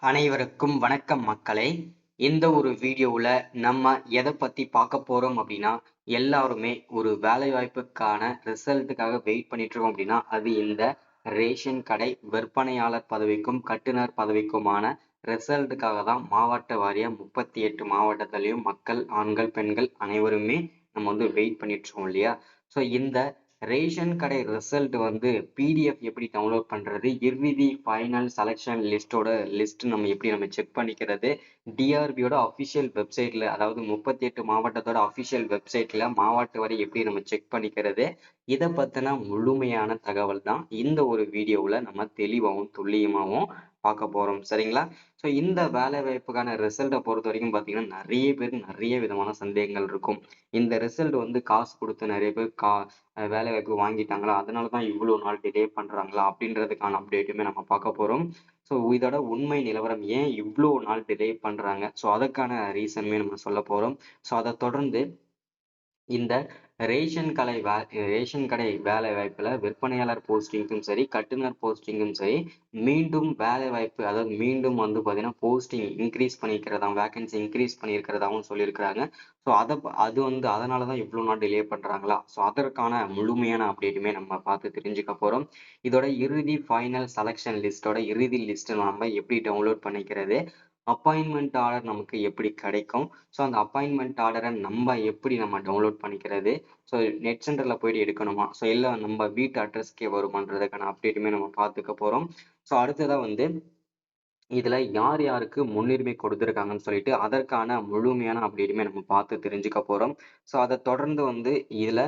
அனைவருக்கும் வணக்கம் மக்களே. இந்த ஒரு வீடியோவில் நம்ம எதை பற்றி பார்க்க போகிறோம் அப்படின்னா, எல்லாருமே ஒரு வேலைவாய்ப்புக்கான ரிசல்ட்டுக்காக வெயிட் பண்ணிட்டு இருக்கோம் அப்படின்னா, அது இந்த ரேஷன் கடை விற்பனையாளர் பதவிக்கும் கட்டுனர் பதவிக்குமான ரிசல்ட்டுக்காக தான் மாவட்ட வாரியாக 38 மாவட்டத்திலையும் மக்கள், ஆண்கள், பெண்கள் அனைவருமே நம்ம வந்து வெயிட் பண்ணிட்டு இருக்கோம் இல்லையா? ஸோ இந்த ரேஷன் கடை ரிசல்ட் வந்து பிடிஎஃப் எப்படி டவுன்லோட் பண்றது, இறுதி ஃபைனல் செலெக்ஷன் லிஸ்டோட லிஸ்ட் நம்ம எப்படி நம்ம செக் பண்ணிக்கிறது, டிஆர்பியோட அஃபிஷியல் வெப்சைட்ல, அதாவது 38 மாவட்டத்தோட அஃபிஷியல் வெப்சைட்ல மாவட்ட வரை எப்படி நம்ம செக் பண்ணிக்கிறது, இதை பத்தின முழுமையான தகவல் தான் இந்த ஒரு வீடியோவில் நம்ம தெளிவாகவும் துல்லியமாகவும் பார்க்க போறோம். சரிங்களா? ஸோ இந்த வேலை வாய்ப்புக்கான ரிசல்ட்டை பொறுத்த வரைக்கும் பார்த்தீங்கன்னா நிறைய பேர் நிறைய விதமான சந்தேகங்கள் இருக்கும். இந்த ரிசல்ட் வந்து காசு கொடுத்து நிறைய பேர் வேலை வாய்ப்பு வாங்கிட்டாங்களா, அதனால தான் இவ்வளோ நாள் டிலே பண்றாங்களா அப்படின்றதுக்கான அப்டேட்டுமே நம்ம பார்க்க போறோம். ஸோ இதோட உண்மை நிலவரம் ஏன் இவ்வளோ நாள் டிலே பண்றாங்க, ஸோ அதுக்கான ரீசனுமே நம்ம சொல்ல போறோம். ஸோ அதை தொடர்ந்து இந்த ரேஷன் கடை வேலை வாய்ப்புல விற்பனையாளர் போஸ்டிங்கும் சரி, கட்டுனர் போஸ்டிங்கும் சரி, மீண்டும் வேலை வாய்ப்பு, அதாவது மீண்டும் வந்து பாத்தீங்கன்னா போஸ்டிங் இன்க்ரீஸ் பண்ணிக்கிறதாவும், வேகன்சி இன்க்ரீஸ் பண்ணியிருக்கிறதாவும் சொல்லியிருக்கிறாங்க. ஸோ அது வந்து அதனாலதான் இவ்வளவு நாள் டிலே பண்றாங்களா, ஸோ அதற்கான முழுமையான அப்டேட்டுமே நம்ம பார்த்து தெரிஞ்சுக்க போறோம். இதோட இறுதி ஃபைனல் செலக்ஷன் லிஸ்டோட இறுதி லிஸ்ட் நம்ம எப்படி டவுன்லோட் பண்ணிக்கிறது, அப்பாயின்மெண்ட் ஆர்டர் நமக்கு எப்படி கிடைக்கும், ஸோ அந்த அப்பாயின்மெண்ட் ஆர்டரை நம்ம எப்படி நம்ம டவுன்லோட் பண்ணிக்கிறது, ஸோ நெட் சென்டரில் போயிட்டு எடுக்கணுமா, ஸோ இல்லை நம்ம வீட்டு அட்ரஸ்க்கே வருமானதுக்கான அப்டேட்டுமே நம்ம பார்த்துக்க போகிறோம். ஸோ அடுத்ததாக வந்து இதில் யார் யாருக்கு முன்னுரிமை கொடுத்துருக்காங்கன்னு சொல்லிட்டு அதற்கான முழுமையான அப்டேட்டுமே நம்ம பார்த்து தெரிஞ்சுக்க போகிறோம். ஸோ அதை தொடர்ந்து வந்து இதில்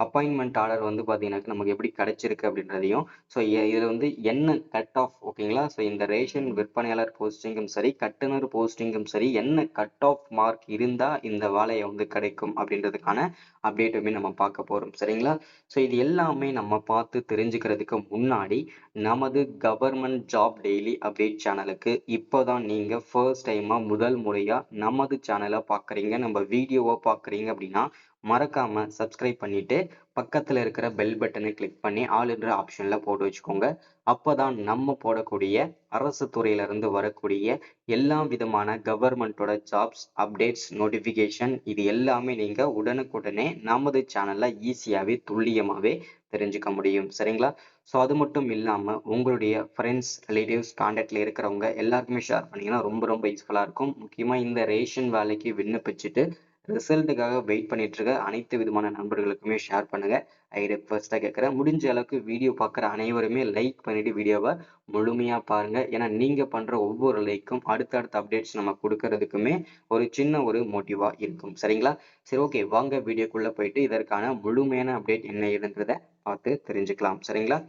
அப்பாயின்மெண்ட் ஆர்டர் வந்து பார்த்தீங்கன்னா நமக்கு எப்படி கிடைச்சிருக்கு அப்படின்றதையும், ஸோ இதில் வந்து என்ன கட் ஆஃப், ஓகேங்களா, ஸோ இந்த ரேஷன் விற்பனையாளர் போஸ்டிங்கும் சரி, கட்டுனர் போஸ்டிங்கும் சரி, என்ன கட் ஆஃப் மார்க் இருந்தால் இந்த வேலையை வந்து கிடைக்கும் அப்படின்றதுக்கான அப்டேட்டுமே நம்ம பார்க்க போகிறோம். சரிங்களா? ஸோ இது எல்லாமே நம்ம பார்த்து தெரிஞ்சுக்கிறதுக்கு முன்னாடி நமது கவர்மெண்ட் ஜாப் டெய்லி அப்டேட் சேனலுக்கு இப்போதான் நீங்கள் ஃபர்ஸ்ட் டைமாக முதல் முறையாக நமது சேனலை பார்க்குறீங்க, நம்ம வீடியோவை பார்க்குறீங்க அப்படின்னா மறக்காம சப்ஸ்கிரைப் பண்ணிட்டு பக்கத்துல இருக்கிற பெல் பட்டனை கிளிக் பண்ணி ஆல்ன்ற ஆப்ஷன்ல போட்டு வச்சுக்கோங்க. அப்பதான் நம்ம போடக்கூடிய அரசு துறையில இருந்து வரக்கூடிய எல்லா விதமான கவர்மெண்டோட ஜாப்ஸ் அப்டேட்ஸ் நோட்டிபிகேஷன் இது எல்லாமே நீங்க உடனுக்குடனே நமது சேனல்ல ஈஸியாவே துல்லியமாவே தெரிஞ்சுக்க முடியும். சரிங்களா? ஸோ அது மட்டும் இல்லாம உங்களுடைய ஃப்ரெண்ட்ஸ், ரிலேட்டிவ்ஸ், கான்டாக்ட்ல இருக்கிறவங்க எல்லாருக்குமே ஷேர் பண்ணீங்கன்னா ரொம்ப ரொம்ப யூஸ்ஃபுல்லா இருக்கும். முக்கியமா இந்த ரேஷன் வேலைக்கு விண்ணப்பிச்சுட்டு ரிசல்ட்டுக்காக வெயிட் பண்ணிட்டு இருக்க அனைத்து விதமான நண்பர்களுக்குமே ஷேர் பண்ணுங்க. ஐ ரெக்வஸ்டா கேட்குறேன், முடிஞ்ச அளவுக்கு வீடியோ பார்க்குற அனைவருமே லைக் பண்ணிட்டு வீடியோவை முழுமையா பாருங்க. ஏன்னா நீங்க பண்ற ஒவ்வொரு லைக்கும் அடுத்தடுத்த அப்டேட்ஸ் நம்ம கொடுக்கறதுக்குமே ஒரு சின்ன ஒரு மோட்டிவா இருக்கும். சரிங்களா? சரி, ஓகே, வாங்க வீடியோக்குள்ள போயிட்டு இதற்கான முழுமையான அப்டேட் என்ன ஏதுன்றதை பார்த்து தெரிஞ்சுக்கலாம். சரிங்களா?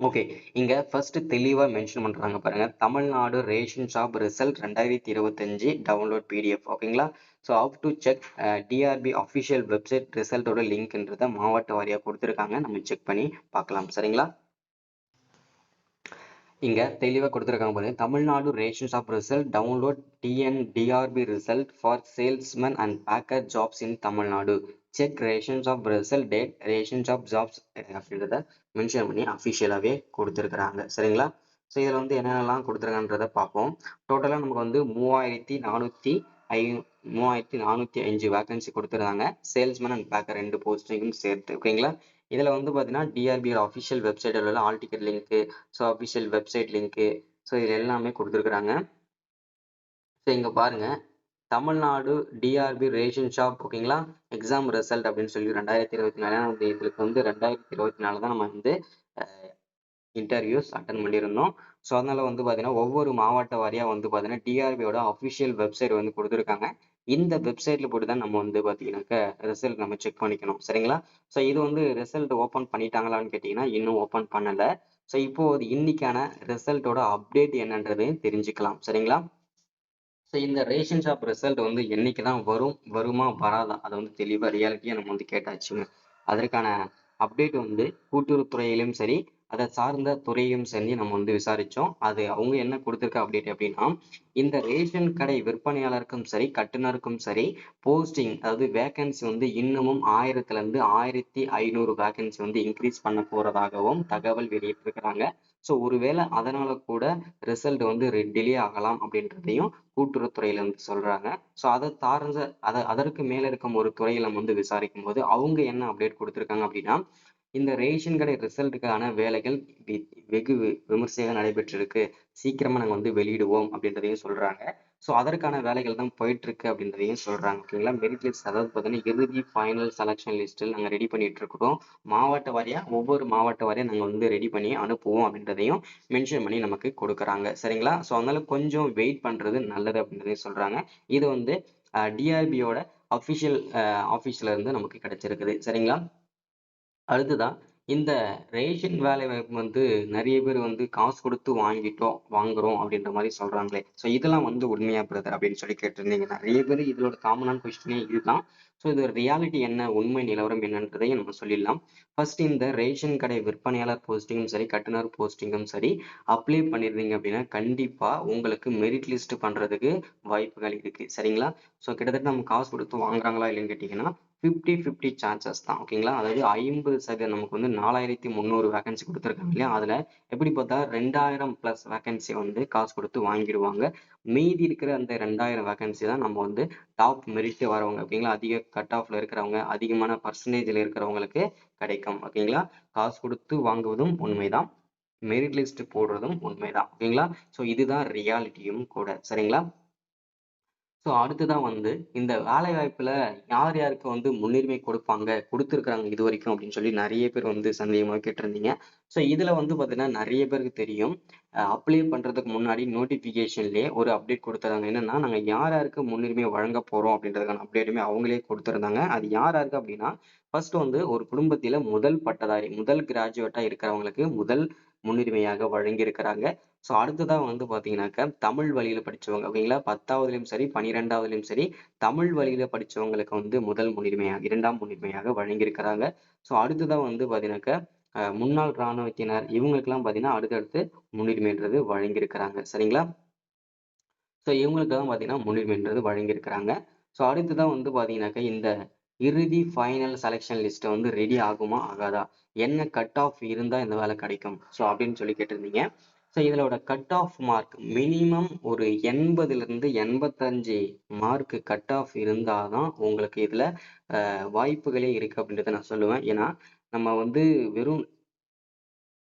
ஓகே, இங்க ஃபர்ஸ்ட் தெளிவா மென்ஷன் பண்றாங்க பாருங்க, Tamil Nadu ration shop result 2025 download PDF. ஓகேங்களா? So how to check TRP official website ரிசல்ட்டோட லிங்க்ன்றத மாவட்ட வாரியாக கொடுத்துருக்காங்க, நம்ம செக் பண்ணி பார்க்கலாம். சரிங்களா? இங்க தெளிவாக கொடுத்துருக்காங்க பாருங்க, Tamil Nadu ration shop result download TNTRB result for salesman and Baker jobs in Tamil Nadu, check ration shop result date ration shop jobs அப்படின்றத மென்ஷன் பண்ணி அஃபிஷியலாகவே கொடுத்துருக்குறாங்க. சரிங்களா? ஸோ இதில் வந்து என்னென்னலாம் கொடுத்துருக்கான்றத பார்ப்போம். டோட்டலாக நமக்கு வந்து 3405 வேகன்சி கொடுத்துருக்காங்க, சேல்ஸ்மேன் அண்ட் பேக்கர் 2 போஸ்டிங்கும் சேர்த்து. ஓகேங்களா? இதில் வந்து பார்த்தீங்கன்னா டிஆர்பியோட அஃபிஷியல் வெப்சைட்டில் உள்ள all ticket link, so official website link, so இது எல்லாமே கொடுத்துருக்குறாங்க. ஸோ இங்கே பாருங்க, தமிழ்நாடு டிஆர்பி ரேஷன் ஷாப், ஓகேங்களா, எக்ஸாம் ரிசல்ட் அப்படின்னு சொல்லி 2024 இதுக்கு வந்து 2024 தான் நம்ம வந்து இன்டர்வியூஸ் அட்டன் பண்ணியிருந்தோம். ஸோ அதனால வந்து பார்த்தீங்கன்னா ஒவ்வொரு மாவட்ட வாரியாக வந்து பார்த்தீங்கன்னா டிஆர்பியோட அஃபிஷியல் வெப்சைட் வந்து கொடுத்துருக்காங்க. இந்த வெப்சைட்ல போட்டு தான் நம்ம வந்து பார்த்தீங்கன்னாக்க ரிசல்ட் நம்ம செக் பண்ணிக்கணும். சரிங்களா? ஸோ இது வந்து ரிசல்ட் ஓப்பன் பண்ணிட்டாங்களான்னு கேட்டிங்கன்னா இன்னும் ஓப்பன் பண்ணலை. ஸோ இப்போ இன்னைக்கான ரிசல்ட்டோட அப்டேட் என்னன்றதையும் தெரிஞ்சுக்கலாம். சரிங்களா? ஸோ இந்த ரேஷன் ஷாப் ரிசல்ட் வந்து என்னைக்கு தான் வருமா வராதா, அதை வந்து தெளிவாக ரியாலிட்டியாக நம்ம வந்து கேட்டாச்சுங்க. அதற்கான அப்டேட் வந்து கூட்டுறவுத்துறையிலும் சரி, அதை சார்ந்த துறையும் சரி நம்ம வந்து விசாரிச்சோம். அது அவங்க என்ன கொடுத்துருக்க அப்டேட் அப்படின்னா, இந்த ரேஷன் கடை விற்பனையாளருக்கும் சரி, கட்டுனருக்கும் சரி, போஸ்டிங், அதாவது வேகன்சி வந்து இன்னமும் 1000ல இருந்து 1500 வேகன்சி வந்து இன்க்ரீஸ் பண்ண போறதாகவும் தகவல் வெளியிட்டிருக்கிறாங்க. ஸோ ஒருவேளை அதனால கூட ரிசல்ட் வந்து டிலே ஆகலாம் அப்படின்றதையும் கூட்டுறவுத்துறையில வந்து சொல்றாங்க. ஸோ அதை சார்ந்த அதற்கு மேல இருக்கும் ஒரு துறையில நம்ம வந்து விசாரிக்கும் போது அவங்க என்ன அப்டேட் கொடுத்திருக்காங்க அப்படின்னா, இந்த ரேஷன் கடை ரிசல்ட்டுக்கான வேலைகள் வெகு விமர்சையாக நடைபெற்றிருக்கு. சீக்கிரமா நாங்க வந்து வெளியிடுவோம் அப்படின்றதையும் சொல்றாங்க. ஸோ அதற்கான வேலைகள் தான் போயிட்டு இருக்கு அப்படின்றதையும் சொல்றாங்க. ஓகேங்களா? மெரிட் லிஸ்ட் அதாவது பார்த்தீங்கன்னா இறுதி ஃபைனல் செலக்ஷன் லிஸ்ட்டில் நாங்க ரெடி பண்ணிட்டு இருக்கிறோம். மாவட்ட வாரியா ஒவ்வொரு மாவட்ட வாரியா நாங்க வந்து ரெடி பண்ணி அனுப்புவோம் அப்படின்றதையும் மென்ஷன் பண்ணி நமக்கு கொடுக்குறாங்க. சரிங்களா? ஸோ அதனால கொஞ்சம் வெயிட் பண்றது நல்லது அப்படின்றதையும் சொல்றாங்க. இது வந்து டிஆர்பியோட அஃபிஷியல் ஆஃபீஸ்ல இருந்து நமக்கு கிடைச்சிருக்குது. சரிங்களா? அடுத்ததா இந்த ரேஷன் வேலைவாய்ப்பு வந்து நிறைய பேர் வந்து காசு கொடுத்து வாங்குறோம் அப்படின்ற மாதிரி சொல்றாங்களே. ஸோ இதெல்லாம் வந்து உண்மையா பிரதர் அப்படின்னு சொல்லி கேட்டிருந்தீங்க. நிறைய பேர் இதோட காமனான கொஸ்டினே இதுதான். ஸோ இது ரியாலிட்டி என்ன, உண்மை நிலவரம் என்னன்றதையும் நம்ம சொல்லிடலாம். ஃபர்ஸ்ட் இந்த ரேஷன் கடை விற்பனையாளர் போஸ்டிங்கும் சரி, கட்டுனர் போஸ்டிங்கும் சரி, அப்ளை பண்ணிருந்தீங்க அப்படின்னா கண்டிப்பா உங்களுக்கு மெரிட் லிஸ்ட் பண்றதுக்கு வாய்ப்புகள் இருக்கு. சரிங்களா? ஸோ கிட்டத்தட்ட நம்ம காசு கொடுத்து வாங்குறாங்களா இல்லைன்னு கேட்டீங்கன்னா 50-50 சான்சஸ் தான். ஓகேங்களா? அதாவது 50% நமக்கு வந்து 4300 வேகன்சி கொடுத்துருக்காங்க இல்லையா? அதுல எப்படி பார்த்தா 2000 பிளஸ் வேகன்சி வந்து காசு கொடுத்து வாங்கிடுவாங்க. மீதி இருக்கிற அந்த 2000 வேகன்சி தான் நம்ம வந்து டாப் மெரிட் வரவங்க, ஓகேங்களா? அதிக கட் ஆஃப்ல இருக்கிறவங்க, அதிகமான பர்சன்டேஜ்ல இருக்கிறவங்களுக்கு கிடைக்கும். ஓகேங்களா? காசு கொடுத்து வாங்குவதும் உண்மைதான். மெரிட் லிஸ்ட் போடுறதும் உண்மைதான். ஓகேங்களா? ஸோ இதுதான் ரியாலிட்டியும் கூட. சரிங்களா? ஸோ அடுத்ததான் வந்து இந்த வேலை வாய்ப்புல யார் யாருக்கு வந்து முன்னுரிமை கொடுப்பாங்க, கொடுத்துருக்காங்க இது வரைக்கும் அப்படின்னு சொல்லி நிறைய பேர் வந்து சந்தேகமா கேட்டிருந்தீங்க. ஸோ இதுல வந்து பார்த்தீங்கன்னா நிறைய பேருக்கு தெரியும். அப்ளை பண்றதுக்கு முன்னாடி நோட்டிபிகேஷன்லயே ஒரு அப்டேட் கொடுத்துறாங்க. என்னன்னா நாங்க யார் யாருக்கு முன்னுரிமை வழங்க போறோம் அப்படின்றதுக்கான அப்டேட்டுமே அவங்களே கொடுத்துருந்தாங்க. அது யார் யாருக்கு அப்படின்னா, ஃபர்ஸ்ட் வந்து ஒரு குடும்பத்தில முதல் பட்டதாரி, முதல் கிராஜுவேட்டா இருக்கிறவங்களுக்கு முதல் முன்னுரிமையாக வழங்கி இருக்கிறாங்க. ஸோ அடுத்ததா வந்து பார்த்தீங்கன்னாக்கா, தமிழ் வழியில படிச்சவங்க ஓகேங்களா? 10வதுலயும் சரி, 12வதுலயும் சரி, தமிழ் வழியில படிச்சவங்களுக்கு வந்து முதல் முன்னுரிமையாக 2ஆம் முன்னுரிமையாக வழங்கியிருக்கிறாங்க. ஸோ அடுத்ததா வந்து பார்த்தீங்கன்னாக்கா, முன்னாள் ராணுவத்தினர் இவங்களுக்கெல்லாம் பார்த்தீங்கன்னா, அடுத்தடுத்து முன்னுரிமைன்றது வழங்கியிருக்கிறாங்க. சரிங்களா? ஸோ இவங்களுக்கு தான் பார்த்தீங்கன்னா, முன்னுரிமைன்றது வழங்கியிருக்கிறாங்க. ஸோ அடுத்ததான் வந்து பார்த்தீங்கன்னாக்கா, இந்த இறுதி ஃபைனல் செலக்ஷன் லிஸ்ட் வந்து ரெடி ஆகுமா? ஆகாதா? என்ன கட் ஆஃப் இருந்தா இந்த வேலை கிடைக்கும்? ஸோ அப்படின்னு சொல்லி கேட்டிருந்தீங்க. ஸோ இதோட கட் ஆஃப் மார்க் மினிமம் ஒரு 80லிருந்து 85 மார்க் கட் ஆஃப் இருந்தா தான் உங்களுக்கு இதுல வாய்ப்புகளே இருக்கு அப்படின்றத நான் சொல்லுவேன். ஏன்னா, நம்ம வந்து வெறும்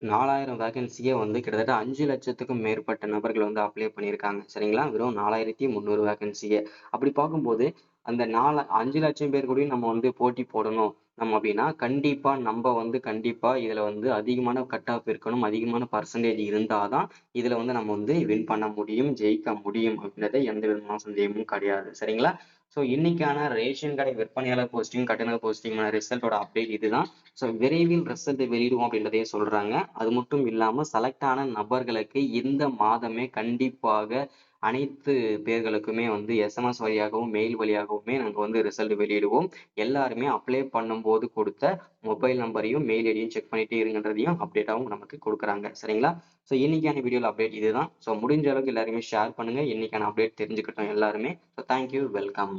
4000 வேகன்சியே வந்து கிட்டத்தட்ட 5,00,000க்கும் மேற்பட்ட நபர்கள் வந்து அப்ளை பண்ணியிருக்காங்க. சரிங்களா? வெறும் 4300 வேகன்சியே. அப்படி பார்க்கும்போது, அந்த 5,00,000 பேர் கூடயும் நம்ம வந்து போட்டி போடணும். நம்ம அப்படின்னா, கண்டிப்பா இதுல வந்து அதிகமான கட் ஆஃப் இருக்கணும். அதிகமான பெர்சன்டேஜ் இருந்தா தான், இதுல வந்து நம்ம வந்து வின் பண்ண முடியும், ஜெயிக்க முடியும் அப்படின்றத எந்த விதமான சந்தேகமும் கிடையாது. சரிங்களா? ஸோ இன்னைக்கான ரேஷன் கடை விற்பனையாளர் போஸ்டிங், கட்டுனர் போஸ்டிங்கான ரிசல்ட்டோட அப்டேட் இதுதான். ஸோ விரைவில் ரிசல்ட் வெளியிடுவோம் அப்படின்றதையும் சொல்றாங்க. அது மட்டும் இல்லாம செலக்ட் ஆன நபர்களுக்கு இந்த மாதமே கண்டிப்பாக அனைத்து பேர்களுக்குமே வந்து எஸ்எம்எஸ் வழியாகவும், மெயில் வழியாகவுமே நாங்க வந்து ரிசல்ட் வெளியிடுவோம். எல்லாருமே அப்ளை பண்ணும்போது கொடுத்த மொபைல் நம்பரையும், மெயில் ஐடியும் செக் பண்ணிட்டே இருங்கன்றதையும் அப்டேட்டாவும் நமக்கு குடுக்குறாங்க. சரிங்களா? ஸோ இன்னைக்கான வீடியோல அப்டேட் இதுதான். ஸோ முடிஞ்ச அளவுக்கு எல்லாருமே ஷேர் பண்ணுங்க. இன்னைக்கான அப்டேட் தெரிஞ்சுக்கட்டும் எல்லாருமே. So thank you. வெல்கம்.